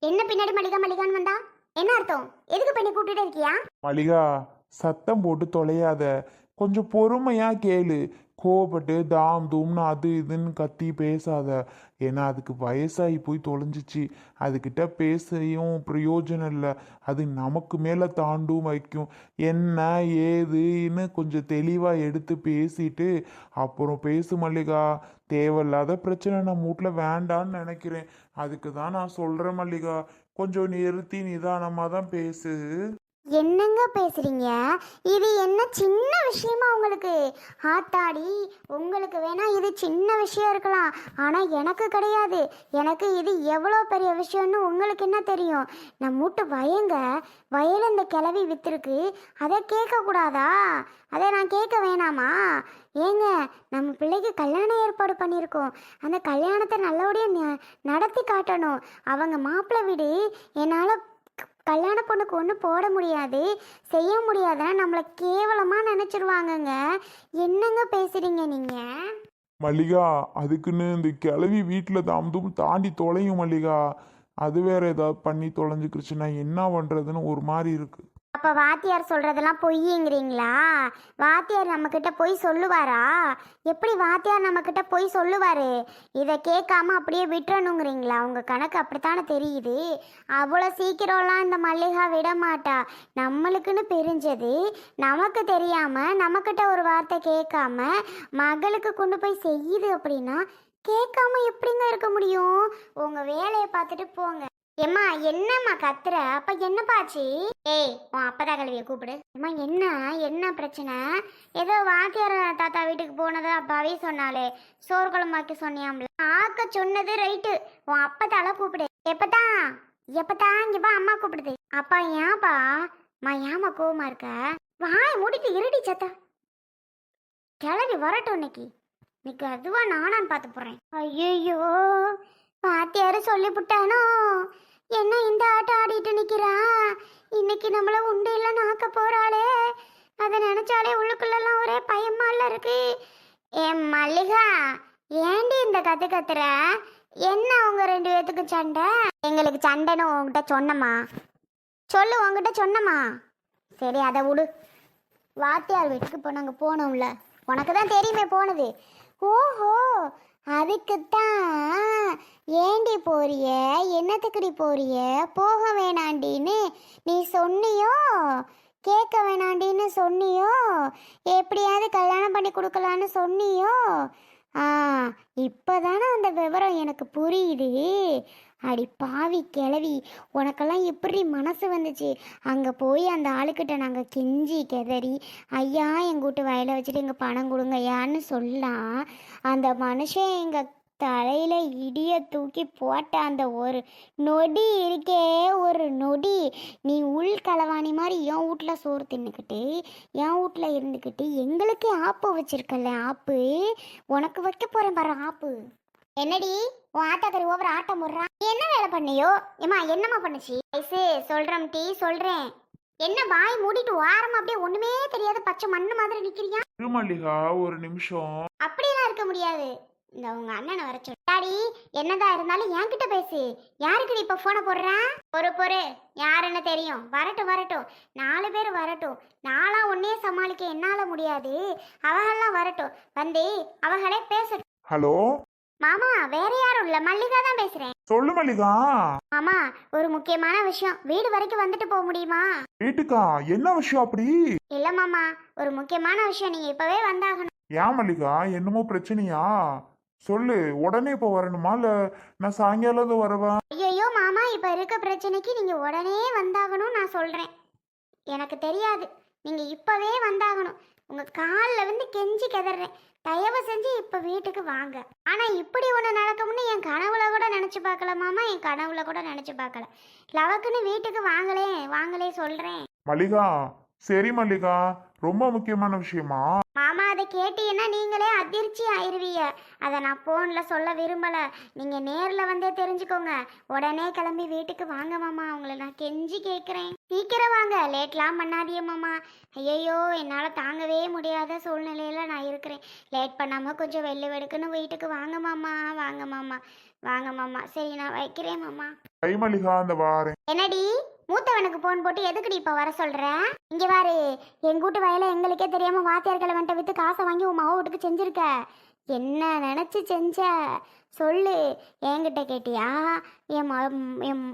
என்ன பின்னாடி மல்லிகா மல்லிகான்னு வந்தா? என்ன அர்த்தம்? எதுக்கு பண்ணி கூப்பிட்டுட்டு இருக்கியா? மளிகா, சத்தம் போட்டு தொலையாத. கொஞ்சம் பொறுமையா கேளு. கோவப்பட்டு தாம் தூம்னு அது இதுன்னு கத்தி பேசாத. ஏன்னா அதுக்கு வயசாகி போய் தொலைஞ்சிச்சு. அதுகிட்ட பேசியும் பிரயோஜனம் இல்லை. அது நமக்கு மேலே தாண்டும் வைக்கும். என்ன ஏதுன்னு கொஞ்சம் தெளிவாக எடுத்து பேசிட்டு அப்புறம் பேசு மல்லிகா. தேவையில்லாத பிரச்சனை நம்ம வீட்டில் வேண்டான்னு நினைக்கிறேன். அதுக்கு தான் நான் சொல்கிறேன் மல்லிகா. கொஞ்சம் நிறுத்தி நிதானமாக தான் பேசு. என்னங்க பேசுறீங்க? இது என்ன சின்ன விஷயமா உங்களுக்கு? ஆத்தாடி, உங்களுக்கு வேணா இது சின்ன விஷயம் இருக்கலாம், ஆனா எனக்கு கிடையாது. எனக்கு இது எவ்வளோ பெரிய விஷயம்னு உங்களுக்கு என்ன தெரியும்? நம்ம வீட்டு வயல இந்த கிளவி வித்துருக்கு, அதை கேட்க கூடாதா? அதை நான் கேட்க வேணாமா? ஏங்க, நம்ம பிள்ளைக்கு கல்யாணம் ஏற்பாடு பண்ணியிருக்கோம். அந்த கல்யாணத்தை நல்லபடியாக நடத்தி காட்டணும். அவங்க மாப்பிள்ளை வீடு என்னால் கல்யாண பொண்ணுக்கு ஒன்றும் போட முடியாது, செய்ய முடியாதுன்னா நம்மளை கேவலமாக நினச்சிருவாங்கங்க. என்னங்க பேசுகிறீங்க நீங்கள்? மல்லிகா, அதுக்குன்னு இந்த கிளவி வீட்டில் தாமதும் தாண்டி தொலையும் மல்லிகா. அது வேற ஏதாவது பண்ணி தொலைஞ்சுக்கிருச்சுன்னா என்ன பண்ணுறதுன்னு ஒரு மாதிரி இருக்கு. அப்போ வாத்தியார் சொல்கிறதெல்லாம் பொய்யுங்கிறீங்களா? வாத்தியார் நம்மக்கிட்ட பொய் சொல்லுவாரா? எப்படி வாத்தியார் நம்மக்கிட்ட பொய் சொல்லுவார்? இதை கேட்காம அப்படியே விட்டுறணுங்கிறீங்களா? உங்கள் கணக்கு அப்படித்தானே தெரியுது. அவ்வளோ சீக்கிரம்லாம் இந்த மல்லிகா விட மாட்டா. நம்மளுக்குன்னு பிரிஞ்சது நமக்கு தெரியாமல் நம்மக்கிட்ட ஒரு வார்த்தை கேட்காம மகளுக்கு கொண்டு போய் செய்யுது அப்படின்னா கேட்காம எப்படிங்க இருக்க முடியும்? உங்கள் வேலையை பார்த்துட்டு போங்க. ஏம்மா, என்னம்மா கத்துற? அப்ப என்னப்பாச்சு? ஏய், உன் அப்பதா கழுவிய கூப்பிடு. அம்மா, என்ன என்ன பிரச்சனை? ஏதோ வாத்தியார் தாத்தா வீட்டுக்கு போனதை அப்பாவே சொன்னாலே, சோறு குழம்பு வைக்க சொன்னியாம்ல. ஆக்க சொன்னது ரைட்டு. உன் அப்பதால கூப்பிடு. எப்பதான் எப்பதான் இங்க வா, அம்மா கூப்பிடுது. அப்பா ஏன்பா? ஏமா கோவமா இருக்க? வாய் மூடிட்டு இருடி சத்தா. கிளவி வரட்டும் இன்னைக்கு. இன்னைக்கு அதுவா நானான்னு பார்த்து போறேன். ஐயோ, வாத்தியாரு சொல்லிவிட்டானோ? என்ன இந்த ஆட்டம் ஆடிட்டு நிக்கிறா? இன்னைக்கு நம்மள உண்டு இல்லைன்னு ஆக்க போறாளே. அதை நினைச்சாலே உள்ளுக்குள்ளெல்லாம் ஒரே பயமால இருக்கு. ஏன் மல்லிகா, ஏண்டி இந்த கத்துற? என்ன உங்க ரெண்டு பேத்துக்கு சண்டை? எங்களுக்கு சண்டைன்னு உங்ககிட்ட சொன்னமா? சொல்லு, உங்ககிட்ட சொன்னமா? சரி, அதை விடு. வாத்தியார் வீட்டுக்கு இப்போ நாங்கள் போனோம்ல, உனக்கு தான் தெரியுமே போனது. ஓஹோ, அதுக்குத்தான். ஏண்டி போறிய? என்னத்துக்குடி போறிய? போக வேணாண்டின்னு நீ சொன்னியோ? கேட்க வேணாண்டின்னு சொன்னியோ? எப்படியாவது கல்யாணம் பண்ணி கொடுக்கலான்னு சொன்னியோ? ஆ, இப்போதானே அந்த விவரம் எனக்கு புரியுது. அடி பாவி கிளவி, உனக்கெல்லாம் எப்படி மனசு வந்துச்சு? அங்கே போய் அந்த ஆளுக்கிட்ட நாங்கள் கெஞ்சி கெதறி, ஐயா எங்கள் வீட்டு வயலை வச்சுட்டு எங்கள் பணம் கொடுங்கய்யான்னு சொல்லலாம். அந்த மனுஷன் எங்கள் தலையில் இடியை தூக்கி போட்ட அந்த ஒரு நொடி இருக்கே, ஒரு நொடி. நீ உள் களவாணி மாதிரி என் வீட்டில் சோறு தின்னுக்கிட்டு, என் வீட்டில் இருந்துக்கிட்டு எங்களுக்கே ஆப்பு வச்சிருக்கல. ஆப்பு உனக்கு வைக்க போகிறேன் பாரு ஆப்பு. என்னடி உன் ஆட்டாக்கறி ஓவர் ஆட்டம் போடுறான்? என்ன வேலை பண்ணியோ? ஏமா, என்னம்மா பண்ணுச்சு? ஐசு சொல்றேன் டீ, சொல்றேன். என்ன வாய் மூடிட்டு வாரமா அப்படியே ஒண்ணுமே தெரியாத பச்சை மண்ணு மாதிரி நிக்கிறியா? இரு மல்லிகா, ஒரு நிமிஷம். அப்படியெல்லாம் இருக்க முடியாது. இந்த உங்க அண்ணனை வர சொல்லாடி. என்னதான் இருந்தாலும் என்கிட்ட பேசு. யாருக்கு நீ இப்ப போனை போடுறேன்? பொறு, யாருன்னு தெரியும். வரட்டும் வரட்டும், 4 பேர் வரட்டும். நான்லாம் ஒன்னே சமாளிக்க என்னால முடியாது. அவகெல்லாம் வரட்டும், வந்து அவகளே பேசட்டும். ஹலோ மாமா, வேற யாரும் இல்ல, மல்லிகா தான் பேசுறேன். சொல்லு மல்லிகா. மாமா, ஒரு முக்கியமான விஷயம். வீடு வரைக்கும் வந்துட்டு போக முடியுமா? வீட்டுக்கா? என்ன விஷயம் அப்படி? இல்ல மாமா, ஒரு முக்கியமான விஷயம், நீங்க இப்பவே வந்தாகணும். ஏன் மல்லிகா, என்னமோ பிரச்சனையா? சொல்லு. உடனே இப்போ வரணுமா இல்ல நான் சாயங்காலம் வரவா? ஐயோ மாமா, இப்ப இருக்க பிரச்சனைக்கு நீங்க உடனே வந்தாகணும் நான் சொல்றேன். எனக்கு தெரியாது, நீங்க இப்பவே வந்தாகணும். உங்க காலில் வந்து கெஞ்சி கதறேன், தயவு செஞ்சு இப்ப வீட்டுக்கு வாங்க. ஆனா இப்படி ஒண்ணு நடக்கும்னு என் கனவுல கூட நினைச்சு பார்க்கல மாமா, என் கனவுல கூட நினைச்சு பார்க்கல. லவக்குன்னு வீட்டுக்கு வாங்களே வாங்களே சொல்றேன். மல்லிகா, சரி மல்லிகா, ரொம்ப முக்கியமான விஷயமா? மாமா, அதை கேட்டீங்கன்னா நீங்களே அதிர்ச்சி ஆயிருவீங்க. அதை நான் ஃபோனில் சொல்ல விரும்பலை. நீங்கள் நேரில் வந்தே தெரிஞ்சுக்கோங்க. உடனே கிளம்பி வீட்டுக்கு வாங்க மாமா, உங்களை நான் கெஞ்சி கேட்குறேன். சீக்கிரம் வாங்க, லேட்லாம் பண்ணாதீங்க மாமா. ஐயோ, என்னால் தாங்கவே முடியாத சூழ்நிலையில் நான் இருக்கிறேன். லேட் பண்ணாமல் கொஞ்சம் வெள்ளை வெடுக்குன்னு வீட்டுக்கு வாங்க மாமா, வாங்க மாமா. வாங்க மாமா. சரி நான் வைக்கிறேன் மாமா. கை மல்லிகா அந்த வாரேன். என்னடி மூத்தவனுக்கு போன் போட்டு எதுக்குடி இப்ப வர சொல்ற? இங்க பாரு, எங்க வீட்டு வயல எங்களுக்கே தெரியாம வாத்தியார்களை வந்துட்டு வித்து காசை வாங்கி உன் மக வீட்டுக்கு செஞ்சிருக்க. என்ன நினைச்சு செஞ்ச சொல்லு. என்கிட்ட கேட்டியா? என்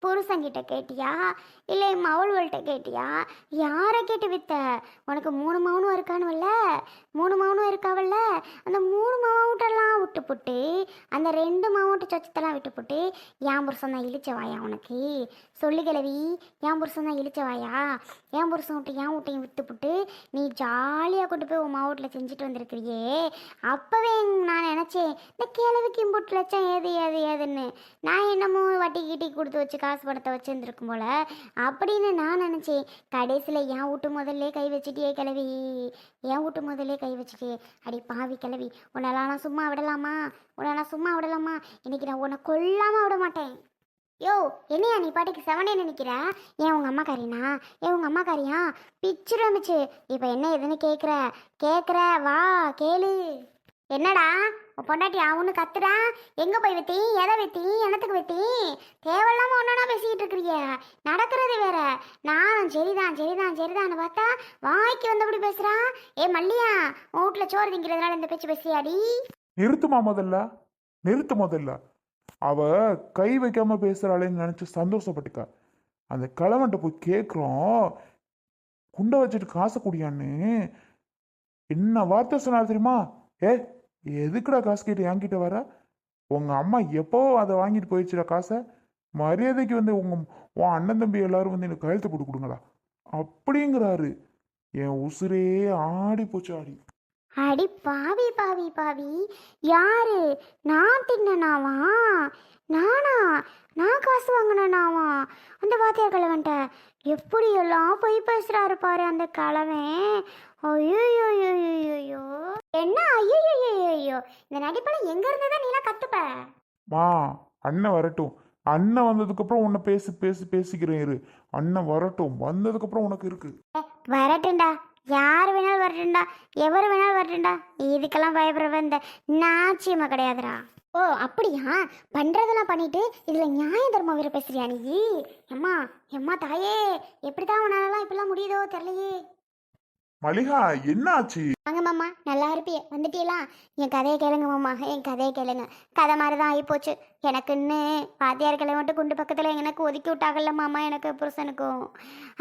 புருஷங்கிட்ட கேட்டியா? இல்லை மவள்கள்கிட்ட கேட்டியா? யாரை கேட்டு வித்த? உனக்கு 3 மவனும் இருக்கானுவல்ல, 3 மவனும் இருக்காவல்ல, அந்த 3 மவன்ட்டெல்லாம் விட்டு போட்டு அந்த 2 மவன்ட்டு சொச்சத்தெல்லாம் விட்டு போட்டு என் புருஷன் தான் இழிச்சவாயா உனக்கு? சொல்லு கிழவி, என் புருஷன் தான் இழிச்சவாயா? என் புருஷன் விட்டு என் வீட்டையும் விட்டு போட்டு நீ ஜாலியாக கொண்டு போய் உன் மாவட்டில் செஞ்சுட்டு வந்திருக்கிறியே. அப்போவே நான் நினச்சேன் இந்த கிழவிக்கு இம்புட்டு லட்சம் ஏது ஏது ஏதுன்னு. நான் என்னமோ வட்டி கிட்டி கொடுத்து வச்சு காசு பணத்தை வச்சுருந்துருக்கும் போல அப்படின்னு நான் நினச்சேன். கடைசியில் என் வீட்டு முதல்ல கை வச்சுட்டியே கிளவி, என் வீட்டு முதல்ல கை வச்சுட்டே. அடி பாவி கிளவி, உன்னெல்லாம் நான் சும்மா விடலாமா? உன்னெல்லாம் சும்மா விடலாமா? இன்னைக்கு நான் உன்னை கொல்லாமல் விட மாட்டேன். யோ, என்னையா நீ பாட்டுக்கு செவனே நினைக்கிற? ஏன் உங்கள் அம்மாக்காரினா? உங்கள் அம்மாக்காரியா? பிச்சுரம்பிச்சு. இப்போ என்ன எதுன்னு கேட்குற வா கேளு. என்னடா உன் பொண்டாட்டி அவனு கத்துறா? எங்கே போய் வித்தி? எதை வித்தி? என்னத்துக்கு வித்தி? தேவையில்லாமல் ஒன்றா பேசிக்கிட்டு இருக்கிறிய. நடக்கிறது வேற. நானும் சரிதான்னு பார்த்தா வாய்க்கு வந்தபடி பேசுகிறா. மல்லியா, உன் வீட்டில் சோறு திங்கிறதுனால இந்த பேச்சு பேசியாடி? நிறுத்துமா முதல்ல. அவ கை வைக்காம பேசுறாளேன்னு நினைச்சு சந்தோஷப்பட்டுக்கா. அந்த கிழவன்ட்ட போய் கேட்குறோம், குண்டை வச்சுட்டு காசை குடியான்னு என்ன வார்த்தை சொன்னார் தெரியுமா? எதுக்குடா காசு கேட்டு என்கிட்ட வர? உங்க அம்மா எப்போ அதை வாங்கிட்டு போயிடுச்சுடா காசை. மரியாதைக்கு வந்து உன் அண்ணன் தம்பி எல்லாரும் வந்து எனக்கு கையெழுத்து போட்டு கொடுங்களா அப்படிங்கிறாரு. என் உசுரே ஆடி போச்சு ஆடி. அடி பாவி, யாரு? நான் தின்னனாவா? நானா? நான் காசு வாங்கினாவா? அந்த வாத்தியார் கிழவன்ட்ட எப்படியெல்லாம் போய் பேசுறாரு பாரு அந்த கிழவன். ஐயோ என்ன ஐயோ, இந்த நடிப்பெல்லாம் எங்க இருந்துதான் நீலாம் கத்துப்ப? மா, அண்ணன் வரட்டும். அண்ணன் வந்ததுக்கப்புறம் உன்னை பேசிக்கிறேன் இரு. அண்ணன் வரட்டும், வந்ததுக்கப்புறம் உனக்கு இருக்கு. வரட்டும்டா, யார் வேணாலும் வரட்டும்டா, எவர் வேணாலும் வரட்டும்டா. இதுக்கெல்லாம் பயப்படுற இந்த நாச்சியமா கிடையாதுடா. ஓ அப்படியா? பண்ணுறதெல்லாம் பண்ணிட்டு இதில் நியாயம் தர்மம் வேறு பேசுறியா நீ? எம்மா தாயே, எப்படிதான் உன்னாலலாம் இப்படிலாம் முடியுதோ தெரியலையே. மல்லிகா, என்ன ஆச்சு? வாங்க மாமா, நல்லா இருப்பிய வந்துட்டீங்களா? என் கதையை கேளுங்க மாமா, என் கதையை கேளுங்க. கதை மாதிரி தான் ஆகிப்போச்சு எனக்குன்னு. வாத்தியார்களை மட்டும் குண்டு பக்கத்தில் எனக்கு ஒதுக்கி விட்டாகல்ல மாமா, எனக்கு புருஷனுக்கும்.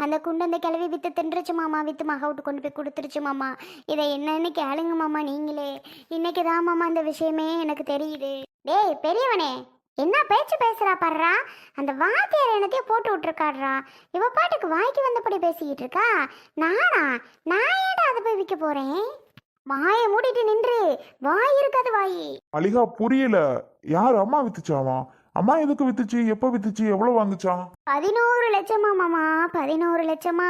அந்த குண்டு அந்த கிளவி விற்று தின்றுச்சு மாமா, விற்று மக விட்டு கொண்டு போய் கொடுத்துருச்சு மாமா. இதை என்னன்னு கேளுங்க மாமா நீங்களே. இன்னைக்கு தான் மாமா அந்த விஷயமே எனக்கு தெரியுது. டேய் பெரியவனே, என்ன பேச்சு பேசுறா பாடுறா? அந்த வாத்தியார் என்னத்தையும் போட்டு விட்டுருக்காடுறா. இவ பாட்டுக்கு வாய்க்கு வந்தபடி பேசிக்கிட்டு இருக்கா. நான் ஏடா அதை போய் விற்க போறேன்? வாயை மூடிட்டு நின்று. வாய் இருக்காது வாய். மல்லிகா புரியல. யார் அம்மா வித்துச்சாவா? அம்மா எதுக்கு வித்துச்சு? எப்போ வித்துச்சு? எவ்வளோ வாங்குச்சான்? 11 லட்சமா மாமா, 11 லட்சமா.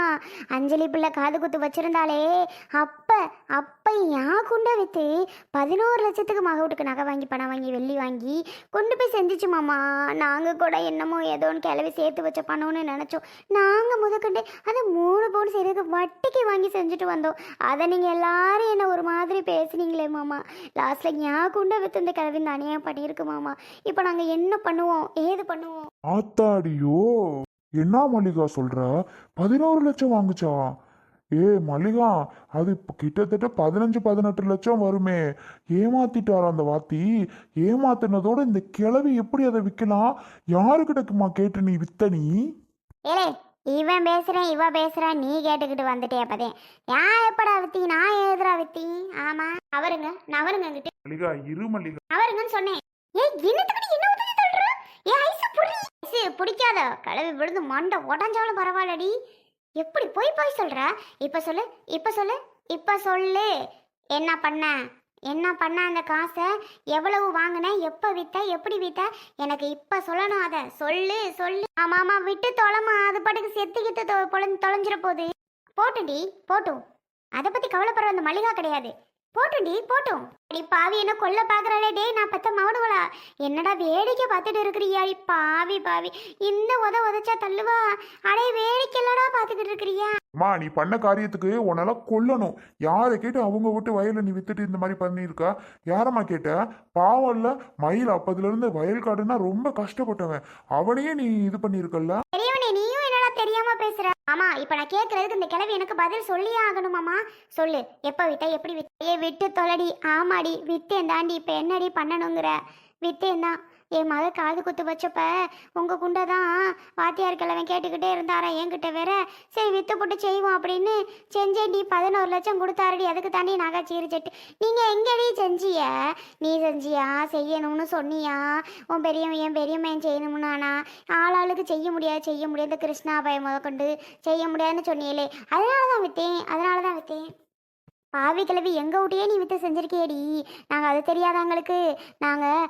அஞ்சலி பிள்ளை காது குத்து வச்சிருந்தாலே அப்ப ஏன் குண்டை வித்து 11 லட்சத்துக்கு மக வீட்டுக்கு நகை வாங்கி பணம் வாங்கி வெள்ளி வாங்கி கொண்டு போய் செஞ்சிச்சு மாமா. நாங்கள் கூட என்னமோ ஏதோன்னு கிளவி சேர்த்து வச்ச பணம்னு நினச்சோம். நாங்கள் முதற்கொண்டு அதை 3 பவுன் செய்யறதுக்கு வட்டிக்கு வாங்கி செஞ்சுட்டு வந்தோம். அதை நீங்கள் எல்லாரும் என்ன ஒரு மாதிரி பேசுனீங்களே மாமா. லாஸ்ட்ல ஏன் குண்டை வித்து இந்த கிளவி அநியாயம் பண்ணியிருக்கு மாமா. இப்போ நாங்கள் என்ன பண்ணுவோம், ஏது பண்ணுவோம்? ஆத்தாடியோ, என்ன மல்லிகா சொல்ற? 11 லட்சம் வாங்குச்சா? மல்லிகா, அது இப்போ கிட்டத்தட்ட 15-18 லட்சம் வருமே. ஏமாத்திட்டாரா அந்த வாத்தி? ஏமாத்தினதோட இந்த கிழவி எப்படி அதை விற்கலாம்? யாருக்கிட்டக்குமா கேட்டு நீ வித்த நீ? இவன் பேசுறேன் இவ பேசுறான், நீ கேட்டுக்கிட்டு வந்துட்டே அப்பதே. ஏன் எப்படா வித்தி? நான் ஏதுரா வித்தி? ஆமா அவருங்க நவருங்க கிட்ட. மல்லிகா இரு மல்லிகா, அவருங்கன்னு சொன்னேன். என்னத்துக்கு என்ன ஊத்தி சொல்ற? ஐஸ் புடி. ஐஸ் பிடிக்காத கிளவி விழுந்து மண்டை உடஞ்சாலும் பரவாயில்லடி. எப்படி போய் சொல்ற? இப்ப சொல்லு. என்ன பண்ண அந்த காசை? எவ்வளவு வாங்கின? எப்போ வித்த? எப்படி வித்த? எனக்கு இப்போ சொல்லணும். அதை சொல்லு. ஆமாம் விட்டு தொலைமா, அது பாட்டுக்கு செத்துக்கிட்டு தொலைஞ்சிட போகுது. போட்டுடி போட்டும், அதை பற்றி கவலைப்படுற அந்த மல்லிகா கிடையாது. போட்டும்டி போட்டும். அடி பாவி என்ன கொல்ல பாக்குறாளே, டேய் நான் பெத்த மவனுவலா, என்னடா வேடிக்கை பார்த்துட்டு இருக்கிறியா? அடி பாவி பாவி, இந்த உதச்சா தள்ளுவா? அடே வேடிக்கை இல்லடா பார்த்துக்கிட்டு இருக்கிறியா? அம்மா நீ பண்ண காரியத்துக்கு உன்னால கொல்லணும். யாரை கேட்டு அவங்க விட்டு வயலை நீ வித்துட்டு இந்த மாதிரி பண்ணியிருக்கா? யாரம்மா கேட்ட? பாவம் இல்ல, மயில் அப்பதுல இருந்து வயல் காடுன்னா ரொம்ப கஷ்டப்பட்டவன், அவனையே நீ இது பண்ணியிருக்கல்ல. பெரியவனே நீயும் என்னடா தெரியாம பேசுற? ஆமா இப்ப நான் கேக்குறதுக்கு இந்த கிழவி எனக்கு பதில் சொல்லியே ஆகணுமாமா? சொல்லு, எப்ப வித்த, எப்படி வித்த? ஏ விட்டு தொலைடி. ஆமாடி வித்தேன் தாண்டி, இப்ப என்னடி பண்ணணுங்கிற? வித்தேன் தான். என் மக காது குத்து வச்சப்ப உங்க குண்டை தான் வாத்தியார் கிழவன் கேட்டுக்கிட்டே இருந்தாரா என்கிட்ட வேற. சரி வித்து போட்டு செய்வோம் அப்படின்னு செஞ்சேன்டி. 11 லட்சம் கொடுத்தாரடி, அதுக்கு தாண்டி நகை சீரு செட்டு. நீங்க எங்கடி செஞ்சிய? நீ செஞ்சியா? செய்யணும்னு சொன்னியா? உன் பெரியவன் என் பெரியம்மன் செய்யணும்னு, ஆனா ஆளாளுக்கு செய்ய முடியாது செய்ய முடியாது, இந்த கிருஷ்ணா பயம் முதற்கொண்டு செய்ய முடியாதுன்னு சொன்னியலே, அதனால தான் வித்தேன். பாவி கிழவி எங்க வீட்டையே நீ வித்து செஞ்சிருக்கியடி. நாங்கள் அது தெரியாத எங்களுக்கு. நாங்கள்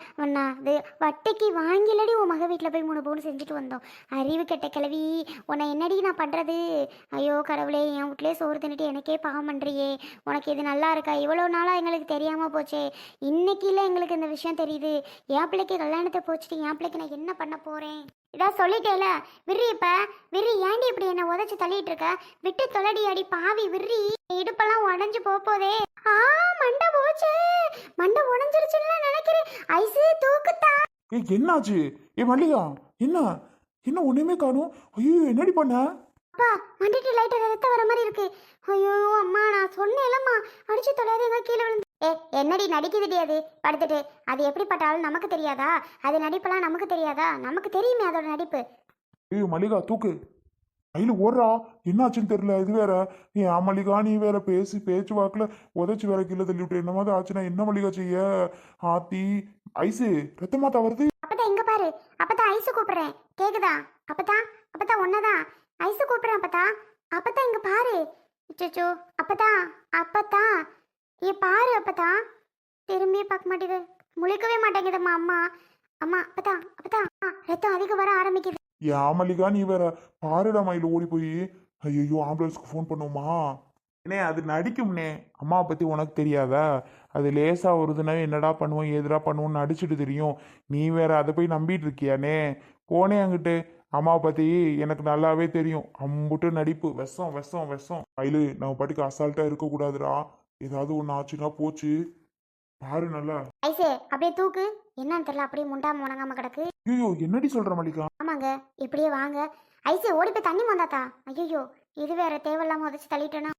அது வட்டிக்கு வாங்கிலடி உன் மக வீட்டில் போய் 3 பவுன் செஞ்சுட்டு வந்தோம். அறிவு கெட்ட கிழவி, உன்னை என்னடி நான் பண்ணுறது? ஐயோ கடவுளே, என் வீட்டிலே சோறு தின்னுட்டு எனக்கே பாவம் பண்ணுறியே. உனக்கு இது நல்லா இருக்கா? இவ்வளோ நாளாக எங்களுக்கு தெரியாமல் போச்சே. இன்னைக்கு இல்லை எங்களுக்கு இந்த விஷயம் தெரியுது. என் பிள்ளைக்கு கல்யாணத்தை போச்சுட்டு என் பிள்ளைக்கு நான் என்ன பண்ண போகிறேன்? இதான் சொல்லிட்டேல. விர்ரி இப்ப விர்ரி, ஏண்டி இப்படி என்ன உதச்சு தள்ளிட்டு இருக்க? விட்டு தொலைடி. அடி பாவி விர்ரி, இடுப்பெல்லாம் உடஞ்சு போதே. மண்டை போச்சு, மண்டை உடஞ்சிருச்சுன்னு நினைக்கிறேன். ஐசு தூக்குத்தா. என்னாச்சு? மல்லிகா, என்ன என்ன ஒண்ணுமே காணும்? ஐயோ என்னடி பண்ண? அப்பா மண்டிட்டு லைட்டா ரத்தம் வர மாதிரி இருக்கு. ஐயோ அம்மா, நான் சொன்னேன்லம்மா அடிச்சு தொலையாத, எங்க கீழே விழுந்து. என்னடி நடிக்குதுடி அது படுத்துட்டு? அது எப்படிப்பட்டாலும் நமக்கு தெரியாதா? அது நடிப்பெல்லாம் நமக்கு தெரியாதா? நமக்கு தெரியுமே அதோட நடிப்பு. மல்லிகா தூக்கு, கையில ஓடுறா. என்னாச்சுன்னு தெரியல. இது வேற ஏன் மல்லிகா, நீ வேற பேச்சு வாக்குல உதச்சு வேற கீழே தள்ளி விட்டு என்ன மாதிரி ஆச்சுன்னா என்ன மல்லிகா செய்ய? ஆத்தி ஐசு ரத்தமாத்தா வருது. அப்பதான் இங்க பாரு, அப்பதான் ஐசு கூப்பிடுறேன், கேக்குதா? அப்பதான் ஒன்னதான் ஐசு கூப்பிடுறேன். அப்பதான் இங்க பாரு. அச்சச்சோ, அப்பதான் ஏ பாரு. அப்பதான் திரும்பியே பார்க்க மாட்டேங்குது, முழிக்கவே மாட்டேங்குதும்மா. அம்மா அப்பதான் ரத்தம் அதிகம் வர ஆரம்பிக்குது. ஏன் மல்லிகா நீ வேற பாருடா, மயில் ஓடி போய். ஐயோ ஆம்புலன்ஸ்க்கு ஃபோன் பண்ணுவோமா? ஏனே அது நடிக்கும்னே, அம்மாவை பற்றி உனக்கு தெரியாதா? அது லேசாக வருதுன்னா என்னடா பண்ணுவோம் ஏதுடா பண்ணுவோம்னு நடிச்சுட்டு தெரியும். நீ வேற அதை போய் நம்பிட்டு இருக்கியானே? போனே அங்கிட்டு. அம்மாவை பற்றி எனக்கு நல்லாவே தெரியும். அம்புட்டு நடிப்பு, விஷம். மயிலு நம்ம பாட்டுக்கு அசால்ட்டாக இருக்கக்கூடாதுடா. ஏதாவது ஒன்று ஆச்சுன்னா போச்சு. பாரு நல்லா. ஐசு அப்படியே தூக்கு. என்னன்னு தெரியல, அப்படியே முண்டாம முணங்காம கிடக்கு. ஐயோ என்னடி சொல்ற மல்லிகா? ஆமாங்க, இப்படியே வாங்க. ஐசு ஓடி போய் தண்ணி மந்தாத்தா. ஐயோ இது வேற தேவையில்லாம உதச்சு தள்ளிட்டேனா?